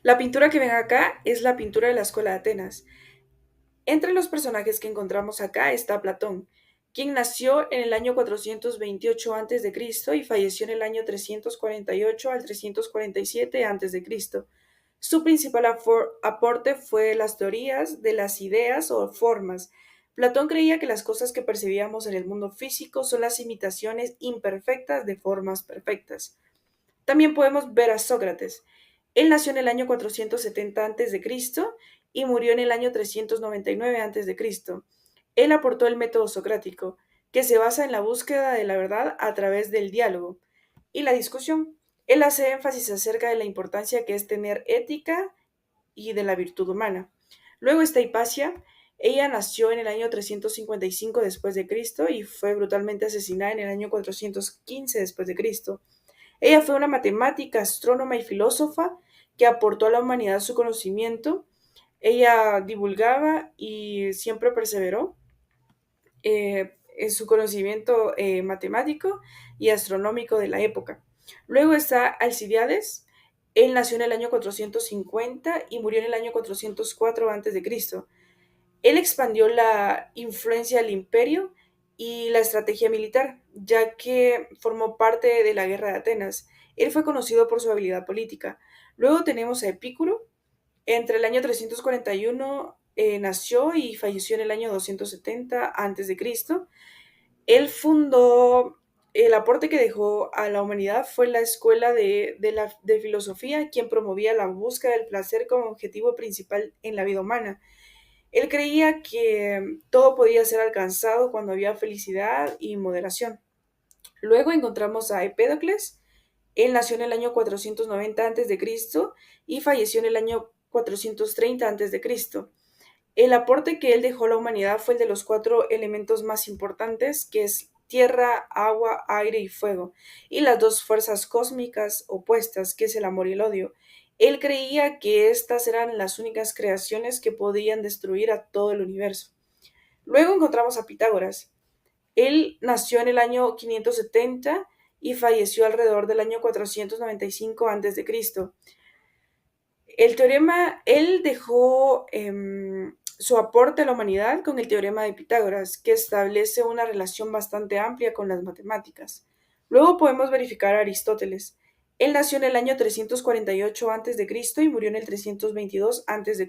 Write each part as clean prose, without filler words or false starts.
La pintura que ven acá es la pintura de la Escuela de Atenas. Entre los personajes que encontramos acá está Platón, quien nació en el año 428 a.C. y falleció en el año 348 al 347 a.C. Su principal aporte fue las teorías de las ideas o formas. Platón creía que las cosas que percibíamos en el mundo físico son las imitaciones imperfectas de formas perfectas. También podemos ver a Sócrates. Él nació en el año 470 a.C. y murió en el año 399 a.C. Él aportó el método socrático, que se basa en la búsqueda de la verdad a través del diálogo y la discusión. Él hace énfasis acerca de la importancia que es tener ética y de la virtud humana. Luego está Hipatia. Ella nació en el año 355 después de Cristo y fue brutalmente asesinada en el año 415 después de Cristo. Ella fue una matemática, astrónoma y filósofa que aportó a la humanidad su conocimiento. Ella divulgaba y siempre perseveró en su conocimiento matemático y astronómico de la época. Luego está Alcibiades. Él nació en el año 450 y murió en el año 404 a.C. Él expandió la influencia del imperio y la estrategia militar, ya que formó parte de la guerra de Atenas. Él fue conocido por su habilidad política. Luego tenemos a Epicuro. Entre el año 341 nació y falleció en el año 270 a.C. Él fundó, el aporte que dejó a la humanidad fue la escuela de filosofía, quien promovía la búsqueda del placer como objetivo principal en la vida humana. Él creía que todo podía ser alcanzado cuando había felicidad y moderación. Luego encontramos a Empédocles. Él nació en el año 490 a.C. y falleció en el año 430 a.C. El aporte que él dejó a la humanidad fue el de los cuatro elementos más importantes, que es tierra, agua, aire y fuego, y las dos fuerzas cósmicas opuestas, que es el amor y el odio. Él creía que estas eran las únicas creaciones que podían destruir a todo el universo. Luego encontramos a Pitágoras. Él nació en el año 570 y falleció alrededor del año 495 a.C. Él dejó su aporte a la humanidad con el teorema de Pitágoras, que establece una relación bastante amplia con las matemáticas. Luego podemos verificar a Aristóteles. Él nació en el año 348 a.C. y murió en el 322 a.C.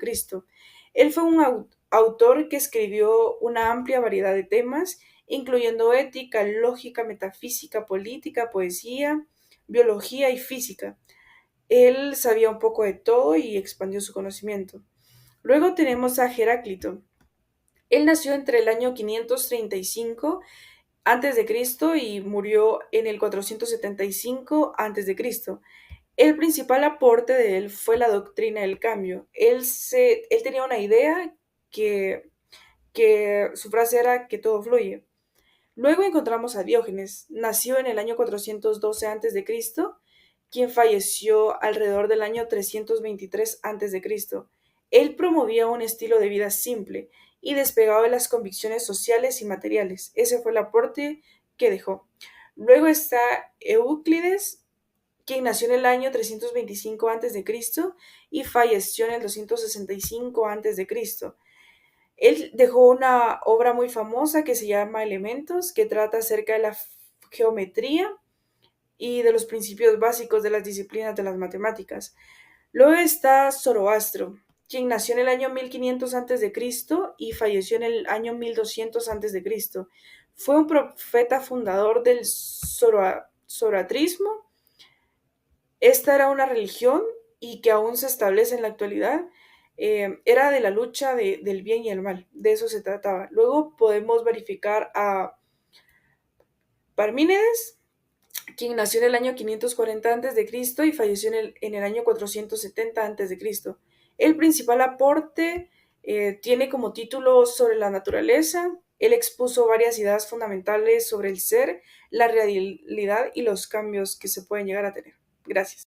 Él fue un autor que escribió una amplia variedad de temas, incluyendo ética, lógica, metafísica, política, poesía, biología y física. Él sabía un poco de todo y expandió su conocimiento. Luego tenemos a Heráclito. Él nació entre el año 535 a.C. y murió en el 475 a.C. El principal aporte de él fue la doctrina del cambio. Él tenía una idea que, que su frase era que todo fluye. Luego encontramos a Diógenes. Nació en el año 412 a.C., quien falleció alrededor del año 323 a.C. Él promovía un estilo de vida simple y despegado de las convicciones sociales y materiales. Ese fue el aporte que dejó. Luego está Euclides, quien nació en el año 325 a.C. y falleció en el 265 a.C. Él dejó una obra muy famosa que se llama Elementos, que trata acerca de la geometría y de los principios básicos de las disciplinas de las matemáticas. Luego está Zoroastro, quien nació en el año 1500 a.C. y falleció en el año 1200 a.C. Fue un profeta fundador del zoroastrismo. Esta era una religión y que aún se establece en la actualidad. Era de la lucha del bien y el mal, de eso se trataba. Luego podemos verificar a Parmínides, quien nació en el año 540 a.C. y falleció en el año 470 a.C. El principal aporte tiene como título Sobre la naturaleza. Él expuso varias ideas fundamentales sobre el ser, la realidad y los cambios que se pueden llegar a tener. Gracias.